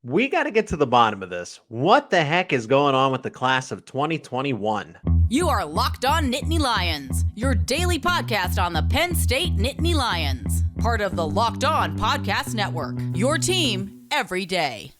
We got to get to the bottom of this. What the heck is going on with the class of 2021? You are Locked On Nittany Lions, your daily podcast on the Penn State Nittany Lions, part of the Locked On Podcast Network, your team every day.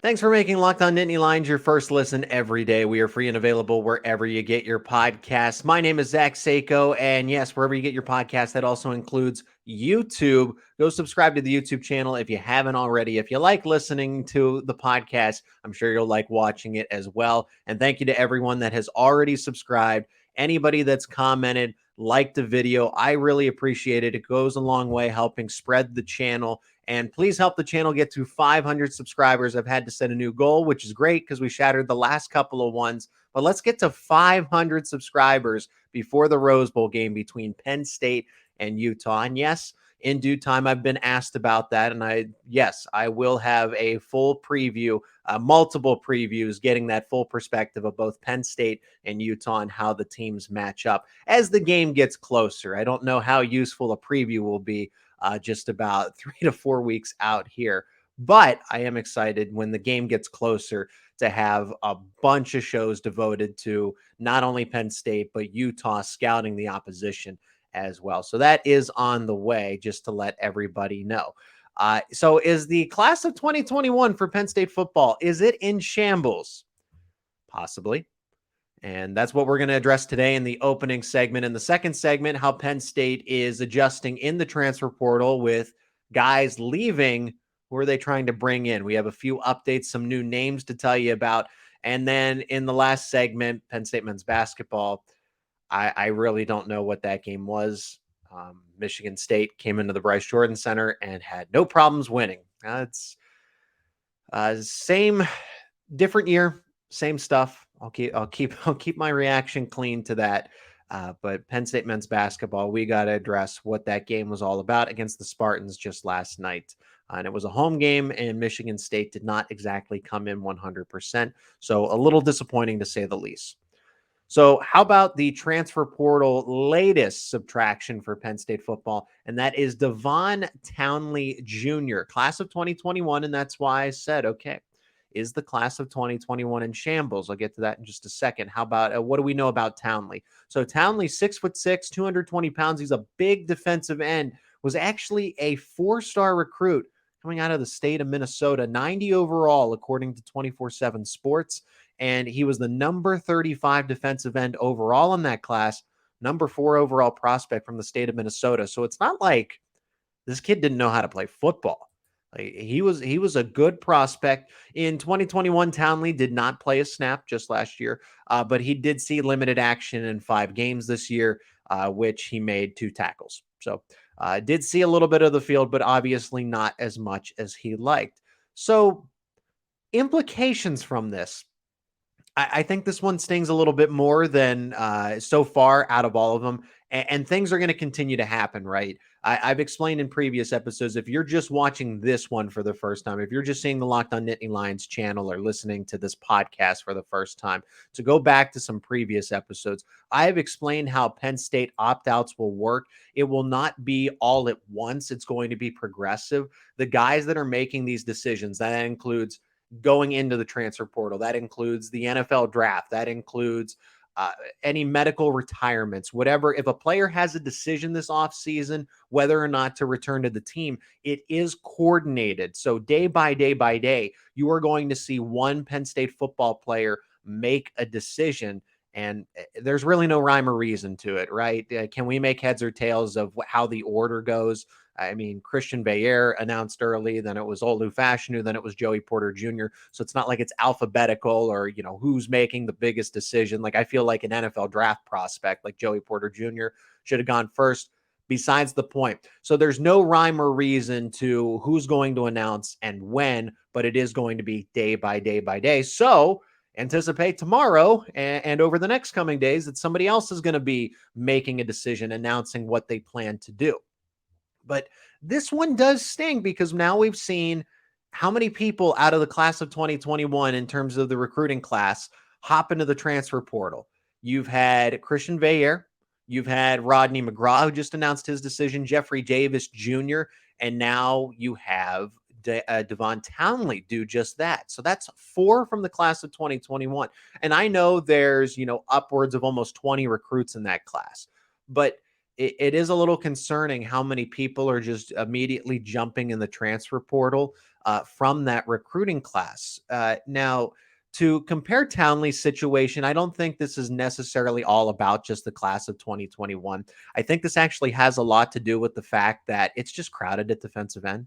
Thanks for making Locked On Nittany Lions your first listen every day. We are free and available wherever you get your podcasts. My name is Zach Seyko, and yes, wherever you get your podcast, that also includes YouTube. Go subscribe to the YouTube channel if you haven't already. If you like listening to the podcast, I'm sure you'll like watching it as well. And thank you to everyone that has already subscribed. Anybody that's commented, liked the video, I really appreciate it. It goes a long way helping spread the channel. And please help the channel get to 500 subscribers. I've had to set a new goal, which is great because we shattered the last couple of ones. But let's get to 500 subscribers before the Rose Bowl game between Penn State and Utah. And yes, in due time, I've been asked about that. And I will have a full preview, multiple previews, getting that full perspective of both Penn State and Utah and how the teams match up as the game gets closer. I don't know how useful a preview will be just about 3 to 4 weeks out here. But I am excited when the game gets closer to have a bunch of shows devoted to not only Penn State, but Utah scouting the opposition as well. So that is on the way, just to let everybody know. So is the class of 2021 for Penn State football, is it in shambles? Possibly. And that's what we're going to address today in the opening segment. In the second segment, how Penn State is adjusting in the transfer portal with guys leaving. Who are they trying to bring in? We have a few updates, some new names to tell you about. And then in the last segment, Penn State men's basketball, I really don't know what that game was. Michigan State came into the Bryce Jordan Center and had no problems winning. It's same, different year, same stuff. I'll keep my reaction clean to that. But Penn State men's basketball, we got to address what that game was all about against the Spartans just last night. And it was a home game, and Michigan State did not exactly come in 100%. So a little disappointing to say the least. So how about the transfer portal latest subtraction for Penn State football? And that is Davon Townley Jr., class of 2021. And that's why I said, okay, is the class of 2021 in shambles? I'll get to that in just a second. How about what do we know about Townley? So Townley, 6'6", 220 pounds. He's a big defensive end, was actually a 4-star recruit coming out of the state of Minnesota, 90 overall, according to 24/7 Sports. And he was the number 35 defensive end overall in that class, number 4 overall prospect from the state of Minnesota. So it's not like this kid didn't know how to play football. Like, he was a good prospect. In 2021, Townley did not play a snap just last year, but he did see limited action in 5 games this year, which he made 2 tackles. So did see a little bit of the field, but obviously not as much as he liked. So implications from this. I think this one stings a little bit more than so far out of all of them. And things are going to continue to happen, right? I've explained in previous episodes, if you're just watching this one for the first time, if you're just seeing the Locked On Nittany Lions channel or listening to this podcast for the first time, to go back to some previous episodes, I have explained how Penn State opt-outs will work. It will not be all at once. It's going to be progressive. The guys that are making these decisions, that includes going into the transfer portal, that includes the NFL draft, that includes any medical retirements, whatever. If a player has a decision this offseason, whether or not to return to the team, it is coordinated. So day by day, you are going to see one Penn State football player make a decision. And there's really no rhyme or reason to it, right? Can we make heads or tails of how the order goes? I mean, Christian Byers announced early, then it was Olu Fashanu, then it was Joey Porter Jr. So it's not like it's alphabetical or, who's making the biggest decision. Like, I feel like an NFL draft prospect like Joey Porter Jr. should have gone first. Besides the point. So there's no rhyme or reason to who's going to announce and when, but it is going to be day by day. So anticipate tomorrow and over the next coming days that somebody else is going to be making a decision, announcing what they plan to do. But This one does sting because now we've seen how many people out of the class of 2021 in terms of the recruiting class hop into the transfer portal. You've had Christian Veilleux, you've had Rodney McGraw, who just announced his decision, Jeffrey Davis Jr., and now you have Davon Townley do just that. So that's 4 from the class of 2021. And I know there's, upwards of almost 20 recruits in that class, but it is a little concerning how many people are just immediately jumping in the transfer portal from that recruiting class. Now, to compare Townley's situation, I don't think this is necessarily all about just the class of 2021. I think this actually has a lot to do with the fact that it's just crowded at defensive end,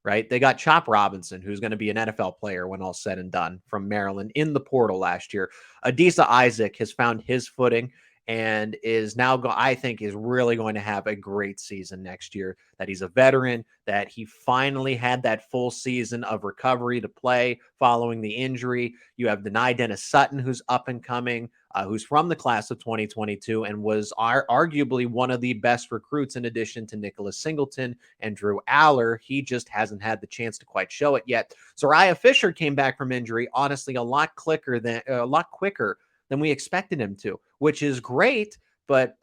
right? They got Chop Robinson, who's going to be an NFL player when all said and done, from Maryland in the portal last year. Adisa Isaac has found his footing and is now, I think, is really going to have a great season next year. That he's a veteran, that he finally had that full season of recovery to play following the injury. You have Denai Dennis Sutton, who's up and coming, who's from the class of 2022 and was arguably one of the best recruits in addition to Nicholas Singleton and Drew Aller. He just hasn't had the chance to quite show it yet. Zariah Fisher came back from injury, honestly, a lot quicker than we expected him to, which is great, but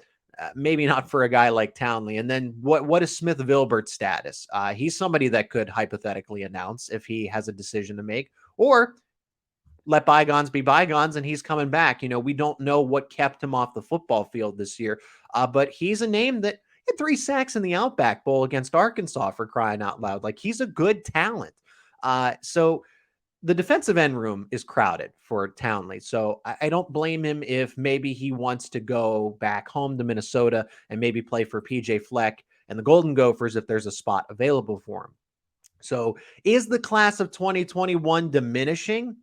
maybe not for a guy like Townley. And then what is Smith Vilbert's status? He's somebody that could hypothetically announce if he has a decision to make, or let bygones be bygones and he's coming back. We don't know what kept him off the football field this year, but he's a name that had 3 sacks in the Outback Bowl against Arkansas, for crying out loud. Like, he's a good talent. So the defensive end room is crowded for Townley. So I don't blame him if maybe he wants to go back home to Minnesota and maybe play for PJ Fleck and the Golden Gophers if there's a spot available for him. So is the class of 2021 diminishing?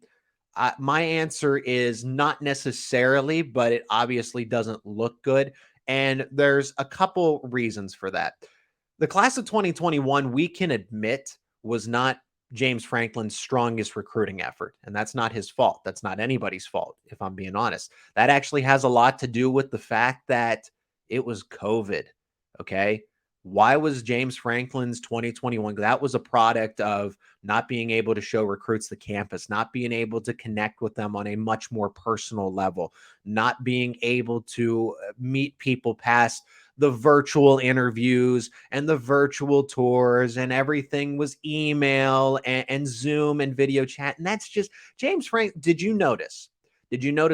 My answer is not necessarily, but it obviously doesn't look good. And there's a couple reasons for that. The class of 2021, we can admit, was not James Franklin's strongest recruiting effort. And that's not his fault. That's not anybody's fault, if I'm being honest. That actually has a lot to do with the fact that it was COVID. Okay. Why was James Franklin's 2021? That was a product of not being able to show recruits the campus, not being able to connect with them on a much more personal level, not being able to meet people past the virtual interviews and the virtual tours, and everything was email and Zoom and video chat. And that's just James Frank. Did you notice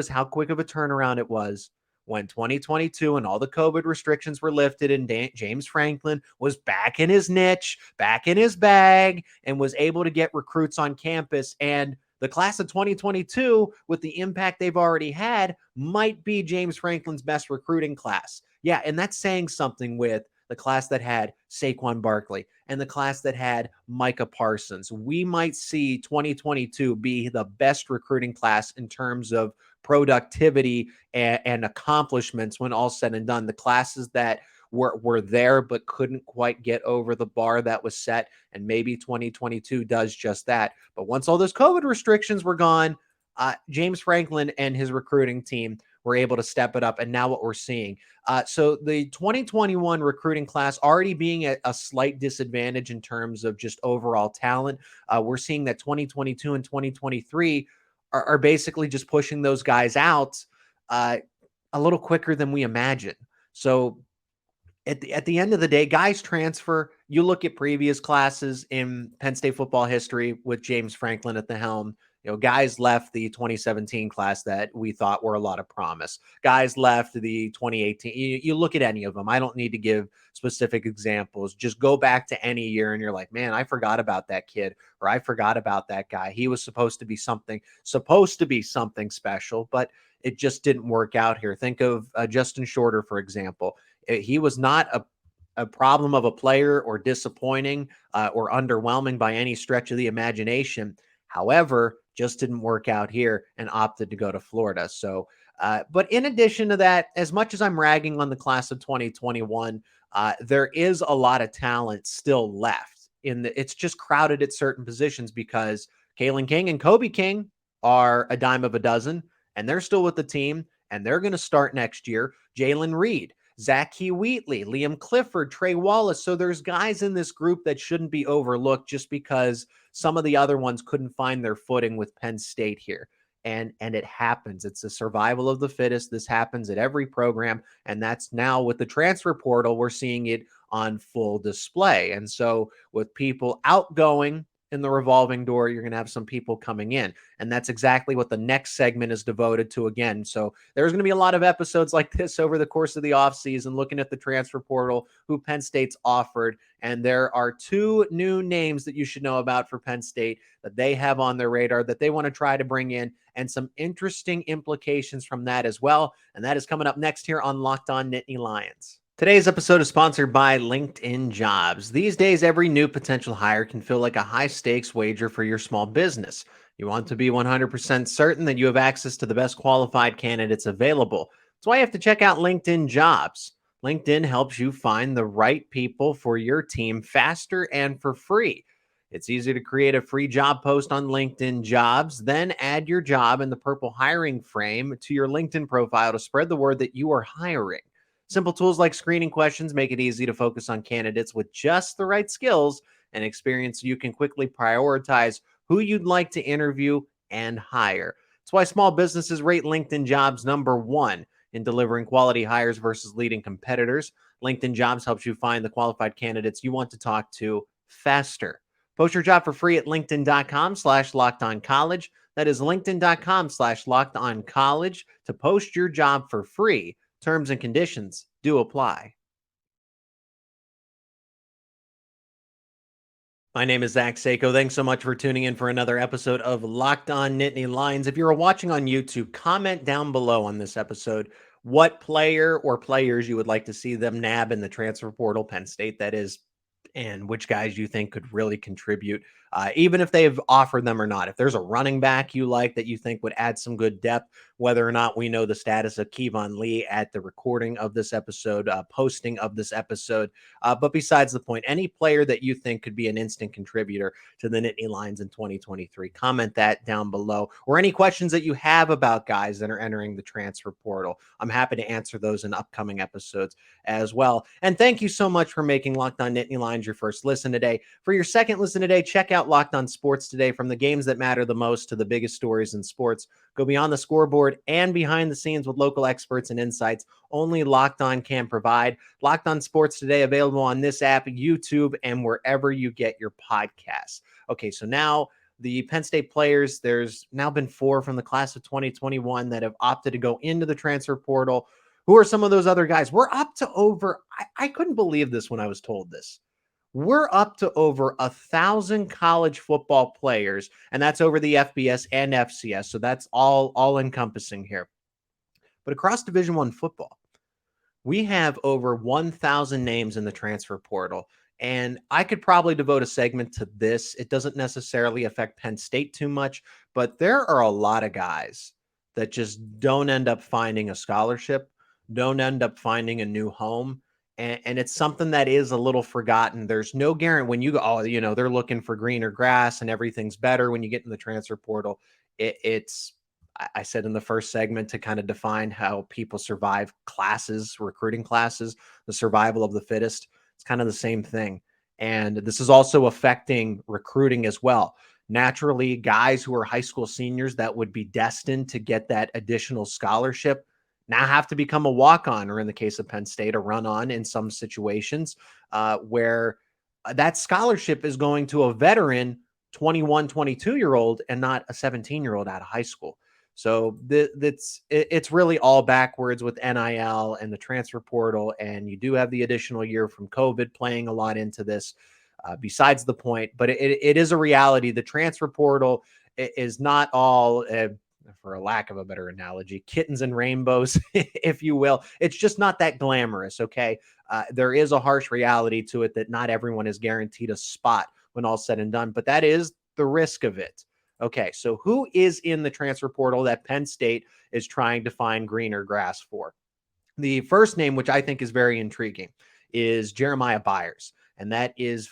how quick of a turnaround it was when 2022 and all the COVID restrictions were lifted and James Franklin was back in his niche, back in his bag, and was able to get recruits on campus? And the class of 2022, with the impact they've already had, might be James Franklin's best recruiting class. Yeah, and that's saying something with the class that had Saquon Barkley and the class that had Micah Parsons. We might see 2022 be the best recruiting class in terms of productivity and accomplishments when all's said and done. The classes that were there but couldn't quite get over the bar that was set, and maybe 2022 does just that. But once all those COVID restrictions were gone, James Franklin and his recruiting team were able to step it up, and now what we're seeing. So the 2021 recruiting class already being at a slight disadvantage in terms of just overall talent. We're seeing that 2022 and 2023 are basically just pushing those guys out a little quicker than we imagine. So at the end of the day, guys transfer. You look at previous classes in Penn State football history with James Franklin at the helm. Guys left the 2017 class that we thought were a lot of promise. Guys left the 2018. You look at any of them. I don't need to give specific examples. Just go back to any year and you're like, man, I forgot about that kid, or I forgot about that guy. He was supposed to be something special, but it just didn't work out here. Think of Justin Shorter, for example. He was not a problem of a player or disappointing or underwhelming by any stretch of the imagination. However, just didn't work out here and opted to go to Florida. So, but in addition to that, as much as I'm ragging on the class of 2021, there is a lot of talent still left. It's just crowded at certain positions because Kalen King and Kobe King are a dime of a dozen, and they're still with the team, and they're going to start next year. Jalen Reed, Zach Wheatley, Liam Clifford, Trey Wallace. So there's guys in this group that shouldn't be overlooked just because some of the other ones couldn't find their footing with Penn State here. And it happens. It's the survival of the fittest. This happens at every program. And that's now with the transfer portal, we're seeing it on full display. And so with people outgoing in the revolving door, you're going to have some people coming in. And that's exactly what the next segment is devoted to again. So there's going to be a lot of episodes like this over the course of the offseason, looking at the transfer portal, who Penn State's offered. And there are two new names that you should know about for Penn State that they have on their radar that they want to try to bring in, and some interesting implications from that as well. And that is coming up next here on Locked On Nittany Lions. Today's episode is sponsored by LinkedIn Jobs. These days, every new potential hire can feel like a high-stakes wager for your small business. You want to be 100% certain that you have access to the best qualified candidates available. That's why you have to check out LinkedIn Jobs. LinkedIn helps you find the right people for your team faster and for free. It's easy to create a free job post on LinkedIn Jobs, then add your job in the purple hiring frame to your LinkedIn profile to spread the word that you are hiring. Simple tools like screening questions make it easy to focus on candidates with just the right skills and experience so you can quickly prioritize who you'd like to interview and hire. That's why small businesses rate LinkedIn Jobs #1 in delivering quality hires versus leading competitors. LinkedIn Jobs helps you find the qualified candidates you want to talk to faster. Post your job for free at linkedin.com/lockedoncollege. That is linkedin.com/lockedoncollege to post your job for free. Terms and conditions do apply. My name is Zach Seyko. Thanks so much for tuning in for another episode of Locked On Nittany Lions. If you're watching on YouTube, comment down below on this episode what player or players you would like to see them nab in the transfer portal, Penn State that is, and which guys you think could really contribute, even if they've offered them or not. If there's a running back you like that you think would add some good depth, whether or not we know the status of Kevon Lee at the recording of this episode, posting of this episode. But besides the point, any player that you think could be an instant contributor to the Nittany Lions in 2023, comment that down below. Or any questions that you have about guys that are entering the transfer portal. I'm happy to answer those in upcoming episodes as well. And thank you so much for making Locked On Nittany Lions your first listen today. For your second listen today, check out Locked On Sports Today. From the games that matter the most to the biggest stories in sports, go beyond the scoreboard and behind the scenes with local experts and insights only Locked On can provide. Locked On Sports Today, available on this app, YouTube, and wherever you get your podcasts. Okay, so now the Penn State players, there's now been 4 from the class of 2021 that have opted to go into the transfer portal. Who are some of those other guys? We're up to over, I couldn't believe this when I was told this. We're up to over 1,000 college football players, and that's over the FBS and FCS. So that's all encompassing here. But across Division I football, we have over 1,000 names in the transfer portal. And I could probably devote a segment to this. It doesn't necessarily affect Penn State too much, but there are a lot of guys that just don't end up finding a scholarship, don't end up finding a new home. And it's something that is a little forgotten. There's no guarantee when you go, oh, they're looking for greener grass and everything's better when you get in the transfer portal. I said in the first segment to kind of define how people survive classes, recruiting classes, the survival of the fittest. It's kind of the same thing. And this is also affecting recruiting as well. Naturally, guys who are high school seniors that would be destined to get that additional scholarship now have to become a walk-on, or in the case of Penn State, a run-on in some situations where that scholarship is going to a veteran 21, 22-year-old and not a 17-year-old out of high school. So it's really all backwards with NIL and the transfer portal, and you do have the additional year from COVID playing a lot into this. Besides the point, but it is a reality. The transfer portal is not all, for a lack of a better analogy, kittens and rainbows, if you will. It's just not that glamorous, okay? There is a harsh reality to it that not everyone is guaranteed a spot when all's said and done, but that is the risk of it. Okay, so who is in the transfer portal that Penn State is trying to find greener grass for? The first name, which I think is very intriguing, is Jeremiah Byers. And that is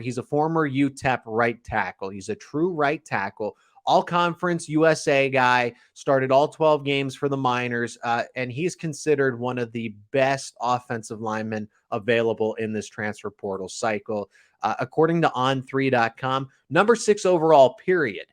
he's a former UTEP right tackle. He's a true right tackle, all-conference USA guy, started all 12 games for the Miners, and he's considered one of the best offensive linemen available in this transfer portal cycle. According to on3.com, number 6 overall, period,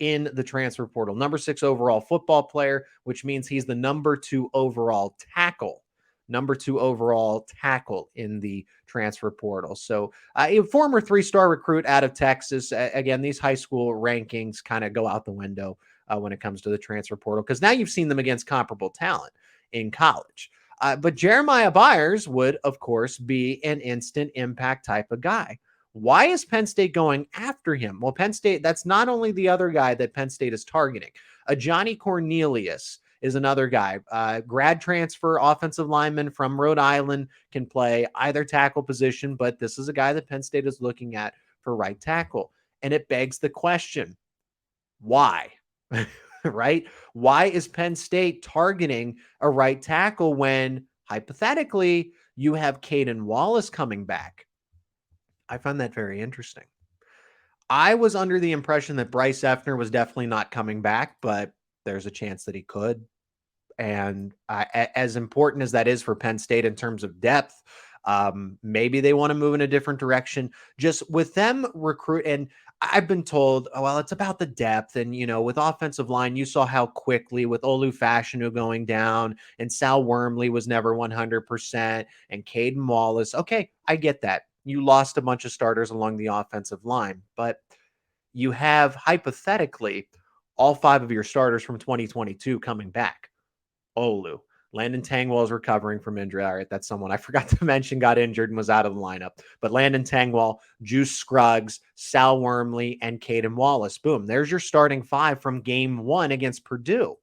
in the transfer portal. Number 6 overall football player, which means he's the number 2 overall tackle. Number 2 overall tackle in the transfer portal. So a former 3-star recruit out of Texas. Again, these high school rankings kind of go out the window when it comes to the transfer portal, because now you've seen them against comparable talent in college. But Jeremiah Byers would, of course, be an instant impact type of guy. Why is Penn State going after him? Well, Penn State, that's not only the other guy that Penn State is targeting. Johnny Cornelius is another guy. Grad transfer offensive lineman from Rhode Island, can play either tackle position, but this is a guy that Penn State is looking at for right tackle. And it begs the question, why? Right? Why is Penn State targeting a right tackle when hypothetically you have Caden Wallace coming back? I find that very interesting. I was under the impression that Bryce Effner was definitely not coming back, but there's a chance that he could. And as important as that is for Penn State in terms of depth, maybe they want to move in a different direction. Just with them recruit, and I've been told, oh, well, it's about the depth. And, with offensive line, you saw how quickly with Olu Fashanu going down and Sal Wormley was never 100% and Caden Wallace. Okay, I get that. You lost a bunch of starters along the offensive line, but you have hypothetically all 5 of your starters from 2022 coming back. Olu, Landon Tangwell is recovering from injury. All right, that's someone I forgot to mention got injured and was out of the lineup. But Landon Tangwell, Juice Scruggs, Sal Wormley, and Caden Wallace. Boom, there's your starting 5 from game 1 against Purdue.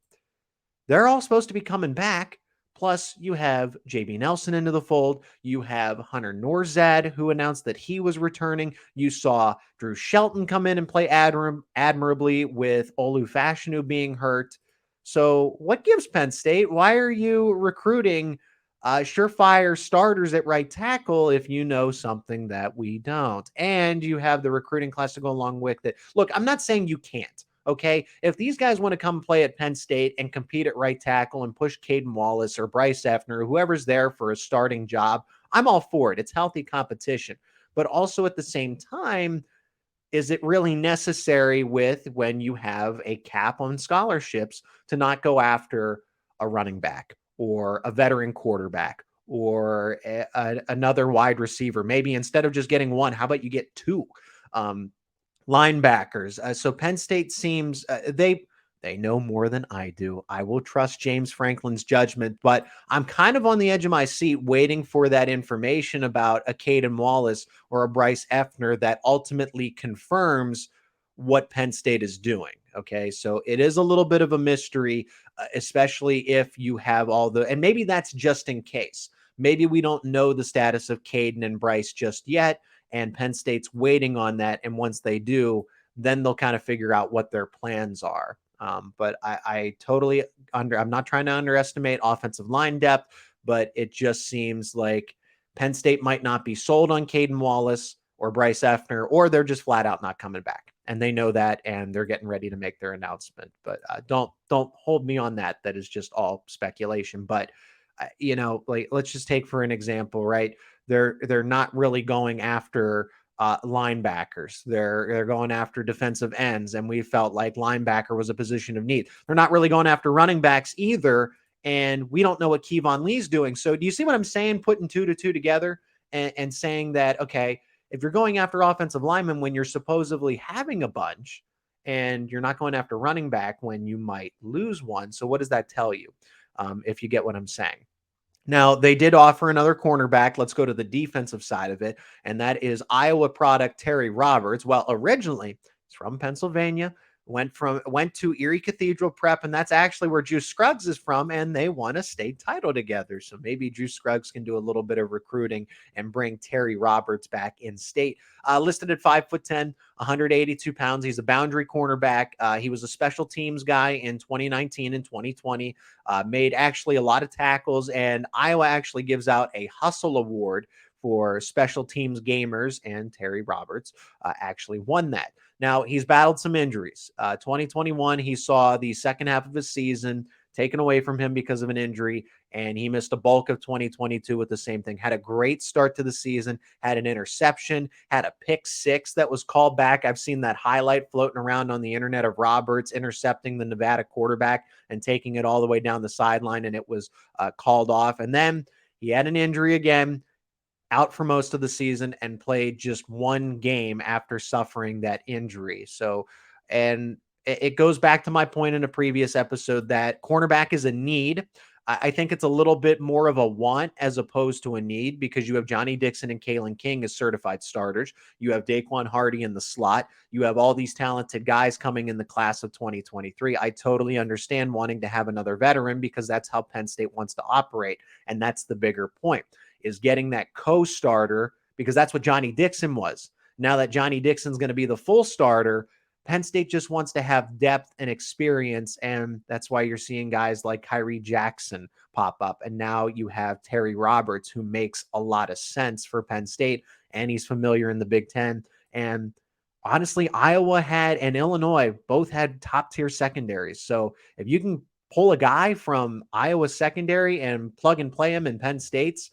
They're all supposed to be coming back. Plus, you have JB Nelson into the fold. You have Hunter Norzad, who announced that he was returning. You saw Drew Shelton come in and play admirably with Olu Fashanu being hurt. So what gives Penn State? Why are you recruiting surefire starters at right tackle if you know something that we don't? And you have the recruiting class to go along with it. Look, I'm not saying you can't. Okay, if these guys want to come play at Penn State and compete at right tackle and push Caden Wallace or Bryce Effner, whoever's there for a starting job, I'm all for it. It's healthy competition. But also at the same time, is it really necessary when you have a cap on scholarships to not go after a running back or a veteran quarterback or another wide receiver? Maybe instead of just getting one, how about you get 2? Linebackers. So Penn State seems they know more than I do. I will trust James Franklin's judgment, but I'm kind of on the edge of my seat waiting for that information about a Caden Wallace or a Bryce Effner that ultimately confirms what Penn State is doing. Okay, so it is a little bit of a mystery, especially if you have and maybe that's just in case. Maybe we don't know the status of Caden and Bryce just yet, and Penn State's waiting on that. And once they do, then they'll kind of figure out what their plans are. But I totally I'm not trying to underestimate offensive line depth, but it just seems like Penn State might not be sold on Caden Wallace or Bryce Effner, or they're just flat out not coming back. And they know that, and they're getting ready to make their announcement. But don't hold me on that. That is just all speculation. But like, let's just take for an example, right? They're not really going after linebackers. They're going after defensive ends, and we felt like linebacker was a position of need. They're not really going after running backs either, and we don't know what Kevon Lee's doing. So do you see what I'm saying? Putting 2 to 2 together and saying that, okay, if you're going after offensive linemen when you're supposedly having a bunch, and you're not going after running back when you might lose one. So what does that tell you? If you get what I'm saying. Now, they did offer another cornerback. Let's go to the defensive side of it, and that is Iowa product Terry Roberts. Well, originally, he's from Pennsylvania, went to Erie Cathedral Prep, and that's actually where Juice Scruggs is from, and they won a state title together. So maybe Juice Scruggs can do a little bit of recruiting and bring Terry Roberts back in state. Listed at 5'10", 182 pounds. He's a boundary cornerback. He was a special teams guy in 2019 and 2020. Made actually a lot of tackles, and Iowa actually gives out a hustle award for special teams gamers, and Terry Roberts actually won that. Now, he's battled some injuries. 2021, he saw the second half of his season taken away from him because of an injury, and he missed a bulk of 2022 with the same thing. Had a great start to the season, had an interception, had a pick six that was called back. I've seen that highlight floating around on the internet of Roberts intercepting the Nevada quarterback and taking it all the way down the sideline, and it was called off. And then he had an injury again, out for most of the season, and played just one game after suffering that injury. So, and it goes back to my point in a previous episode that cornerback is a need. I think it's a little bit more of a want as opposed to a need, because you have Johnny Dixon and Kalen King as certified starters. You have Daquan Hardy in the slot. You have all these talented guys coming in the class of 2023. I totally understand wanting to have another veteran, because that's how Penn State wants to operate. And that's the bigger point, is getting that co-starter, because that's what Johnny Dixon was. Now that Johnny Dixon's going to be the full starter, Penn State just wants to have depth and experience, and that's why you're seeing guys like Kyrie Jackson pop up. And now you have Terry Roberts, who makes a lot of sense for Penn State, and he's familiar in the Big Ten. And honestly, Iowa had and Illinois both had top-tier secondaries. So if you can pull a guy from Iowa secondary and plug and play him in Penn State's,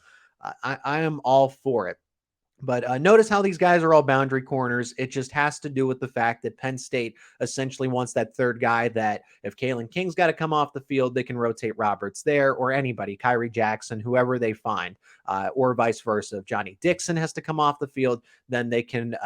I am all for it. But notice how these guys are all boundary corners. It just has to do with the fact that Penn State essentially wants that third guy, that if Kalen King's got to come off the field, they can rotate Roberts there, or anybody, Kyrie Jackson, whoever they find, or vice versa. If Johnny Dixon has to come off the field, then they can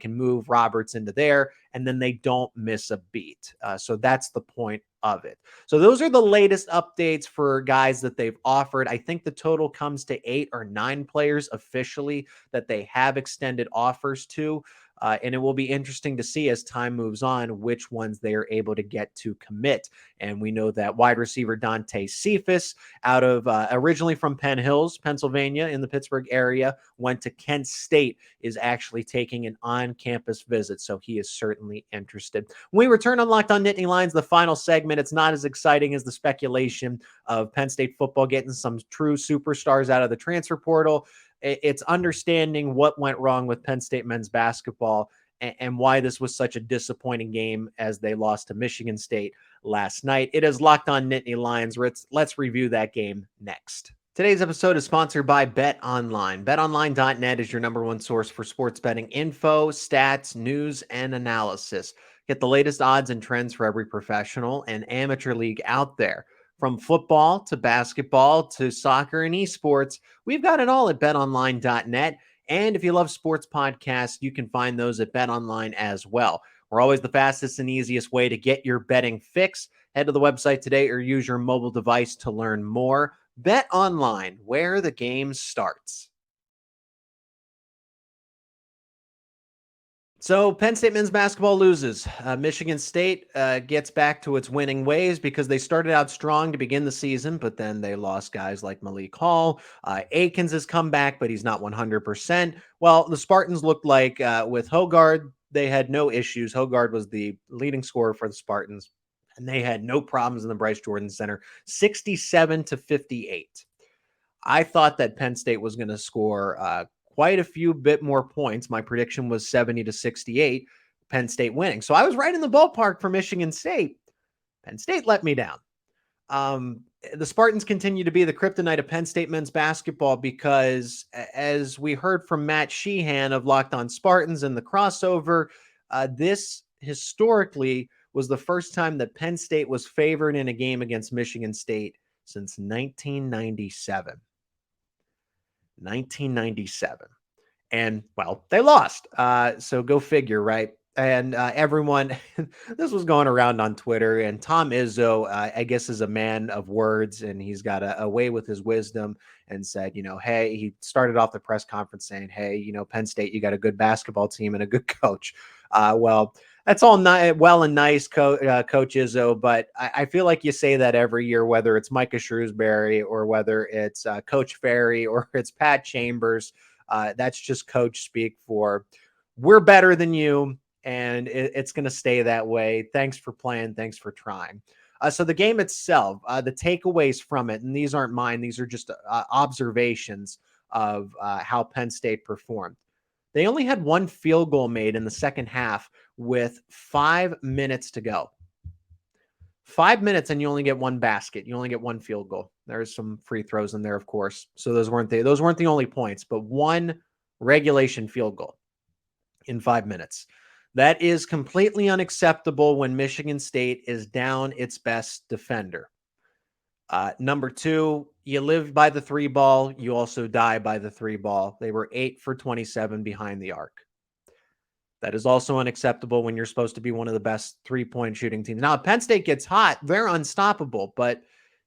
move Roberts into there, and then they don't miss a beat. So that's the point of it. So those are the latest updates for guys that they've offered. I think the total comes to 8 or 9 players officially that they have extended offers to. And it will be interesting to see as time moves on which ones they are able to get to commit. And we know that wide receiver Dante Cephas, out of originally from Penn Hills, Pennsylvania, in the Pittsburgh area, went to Kent State, is actually taking an on-campus visit. So he is certainly interested. When we return on Locked On Nittany Lions, the final segment, it's not as exciting as the speculation of Penn State football getting some true superstars out of the transfer portal. It's understanding what went wrong with Penn State men's basketball and why this was such a disappointing game as they lost to Michigan State last night. It is Locked On Nittany Lions. Let's review that game next. Today's episode is sponsored by BetOnline. BetOnline.net is your number one source for sports betting info, stats, news, and analysis. Get the latest odds and trends for every professional and amateur league out there. From football to basketball to soccer and esports, we've got it all at betonline.net. And if you love sports podcasts, you can find those at BetOnline as well. We're always the fastest and easiest way to get your betting fix. Head to the website today or use your mobile device to learn more. BetOnline, where the game starts. So Penn State men's basketball loses. Michigan State gets back to its winning ways because they started out strong to begin the season, but then they lost guys like Malik Hall. Akins has come back, but he's not 100%. Well, the Spartans looked like with Hogard, they had no issues. Hogard was the leading scorer for the Spartans, and they had no problems in the Bryce Jordan Center, 67-58. I thought that Penn State was going to score quite a few bit more points. My prediction was 70-68, Penn State winning. So I was right in the ballpark for Michigan State. Penn State let me down. The Spartans continue to be the kryptonite of Penn State men's basketball because, as we heard from Matt Sheehan of Locked On Spartans in the crossover, this historically was the first time that Penn State was favored in a game against Michigan State since 1997. 1997. And, well, they lost. So go figure, right? And everyone, this was going around on Twitter, and Tom Izzo, I guess, is a man of words, and he's got a way with his wisdom, and said, hey, he started off the press conference saying, hey, Penn State, you got a good basketball team and a good coach. Well, that's all well and nice, Coach Izzo, but I feel like you say that every year, whether it's Micah Shrewsbury or whether it's Coach Ferry or it's Pat Chambers. That's just coach speak for we're better than you, and it's going to stay that way. Thanks for playing. Thanks for trying. So the game itself, the takeaways from it, and these aren't mine, these are just observations. of how Penn State performed. They only had one field goal made in the second half with 5 minutes to go. 5 minutes and you only get one basket. You only get one field goal. There's some free throws in there, of course. So those weren't the only points, but one regulation field goal in 5 minutes. That is completely unacceptable when Michigan State is down its best defender. Number two, you live by the three ball. You also die by the three ball. They were 8 for 27 behind the arc. That is also unacceptable when you're supposed to be one of the best three-point shooting teams. Now, if Penn State gets hot, they're unstoppable. But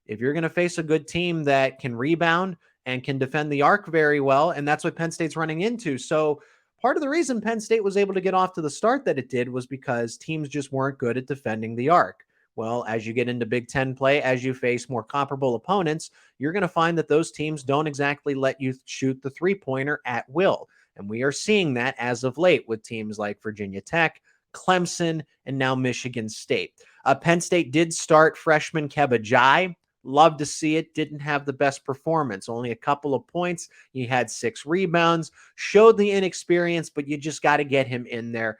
if you're going to face a good team that can rebound and can defend the arc very well, and that's what Penn State's running into. So part of the reason Penn State was able to get off to the start that it did was because teams just weren't good at defending the arc. Well, as you get into Big Ten play, as you face more comparable opponents, you're going to find that those teams don't exactly let you shoot the three-pointer at will. And we are seeing that as of late with teams like Virginia Tech, Clemson, and now Michigan State. Penn State did start freshman Keba Jai. Love to see it. Didn't have the best performance. Only a couple of points. He had 6 rebounds. Showed the inexperience, but you just got to get him in there.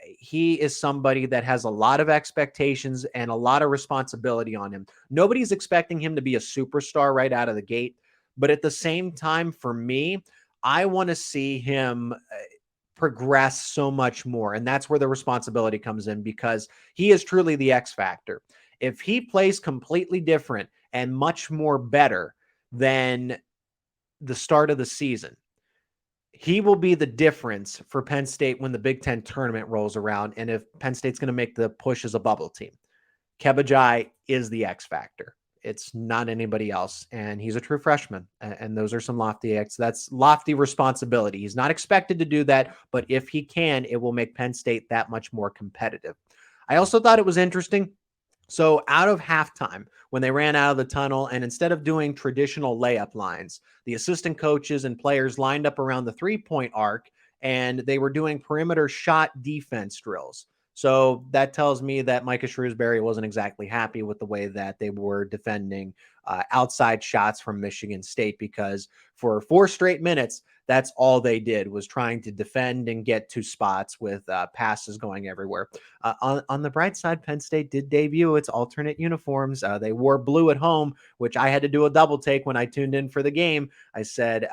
He is somebody that has a lot of expectations and a lot of responsibility on him. Nobody's expecting him to be a superstar right out of the gate. But at the same time, for me, I want to see him progress so much more. And that's where the responsibility comes in because he is truly the X factor. If he plays completely different and much more better than the start of the season, he will be the difference for Penn State when the Big Ten tournament rolls around. And if Penn State's going to make the push as a bubble team, Keba Jai is the X factor. It's not anybody else. And he's a true freshman. And those are some that's lofty responsibility. He's not expected to do that, but if he can, it will make Penn State that much more competitive. I also thought it was interesting. So out of halftime, when they ran out of the tunnel, and instead of doing traditional layup lines, the assistant coaches and players lined up around the three-point arc, and they were doing perimeter shot defense drills. So that tells me that Micah Shrewsbury wasn't exactly happy with the way that they were defending outside shots from Michigan State, because for 4 straight minutes, that's all they did was trying to defend and get to spots with passes going everywhere. On the bright side, Penn State did debut its alternate uniforms. They wore blue at home, which I had to do a double take when I tuned in for the game. I said,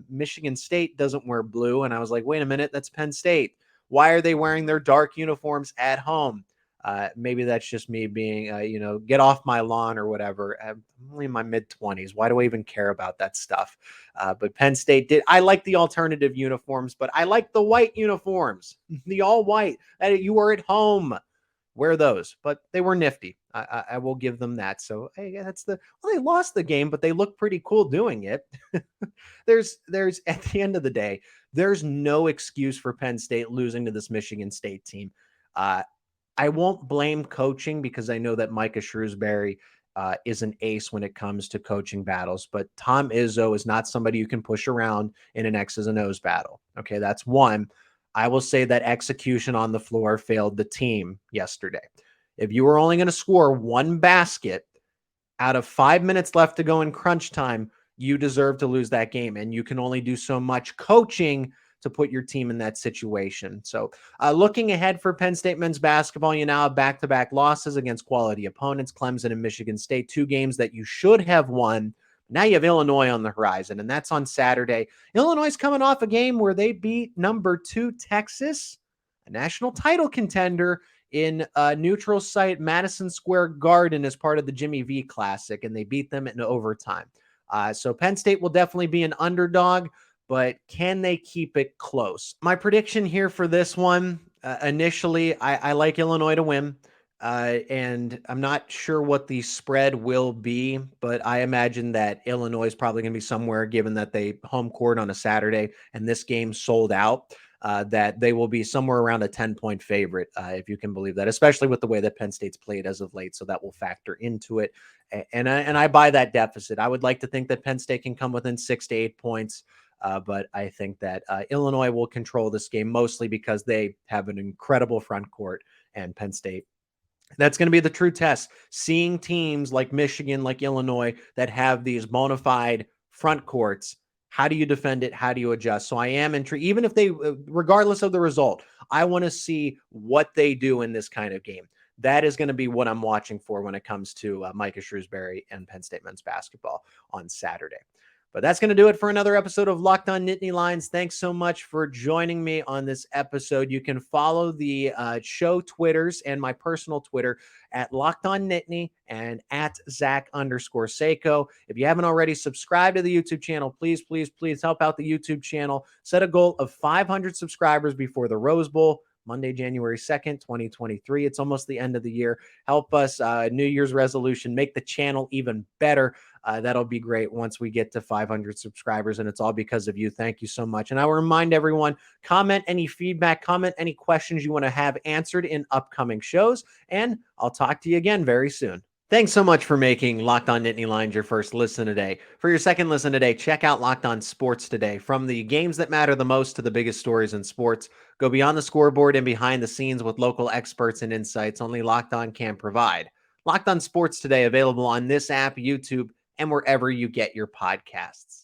Michigan State doesn't wear blue. And I was like, wait a minute, that's Penn State. Why are they wearing their dark uniforms at home? Maybe that's just me being, get off my lawn or whatever. I'm only in my mid-20s. Why do I even care about that stuff? But Penn State did. I like the alternative uniforms, but I like the white uniforms, the all white. You were at home. Wear those. But they were nifty. I will give them that. So hey, they lost the game, but they look pretty cool doing it. There's at the end of the day, there's no excuse for Penn State losing to this Michigan State team. I won't blame coaching because I know that Micah Shrewsbury is an ace when it comes to coaching battles, but Tom Izzo is not somebody you can push around in an X's and O's battle. Okay, that's one. I will say that execution on the floor failed the team yesterday. If you were only going to score one basket out of 5 minutes left to go in crunch time, you deserve to lose that game, and you can only do so much coaching to put your team in that situation. So looking ahead for Penn State men's basketball, you now have back-to-back losses against quality opponents, Clemson and Michigan State, 2 games that you should have won. Now you have Illinois on the horizon, and that's on Saturday. Illinois is coming off a game where they beat number 2 Texas, a national title contender, in a neutral site Madison Square Garden as part of the Jimmy V Classic, and they beat them in overtime. So Penn State will definitely be an underdog, but can they keep it close? My prediction here for this one, initially, I like Illinois to win. And I'm not sure what the spread will be, but I imagine that Illinois is probably going to be somewhere, given that they home court on a Saturday and this game sold out, that they will be somewhere around a 10-point favorite, if you can believe that, especially with the way that Penn State's played as of late. So that will factor into it. And I buy that deficit. I would like to think that Penn State can come within 6 to 8 points. But I think that Illinois will control this game, mostly because they have an incredible front court, and Penn State. That's going to be the true test. Seeing teams like Michigan, like Illinois, that have these bona fide front courts, How do you defend it? How do you adjust? So I am intrigued, even if they, regardless of the result, I want to see what they do in this kind of game. That is going to be what I'm watching for when it comes to Micah Shrewsbury and Penn State men's basketball on Saturday. But that's going to do it for another episode of Locked On Nittany Lions. Thanks so much for joining me on this episode. You can follow the show Twitters and my personal Twitter at Locked On Nittany and at Zach_Seyko. If you haven't already subscribed to the YouTube channel, please help out the YouTube channel. Set a goal of 500 subscribers before the Rose Bowl, Monday, January 2nd, 2023. It's almost the end of the year. Help us, New Year's resolution, make the channel even better. That'll be great once we get to 500 subscribers, and it's all because of you. Thank you so much. And I will remind everyone, comment any feedback, comment any questions you want to have answered in upcoming shows, and I'll talk to you again very soon. Thanks so much for making Locked On Nittany Lions your first listen today. For your second listen today, check out Locked On Sports Today. From the games that matter the most to the biggest stories in sports, go beyond the scoreboard and behind the scenes with local experts and insights only Locked On can provide. Locked On Sports Today, available on this app, YouTube, and wherever you get your podcasts.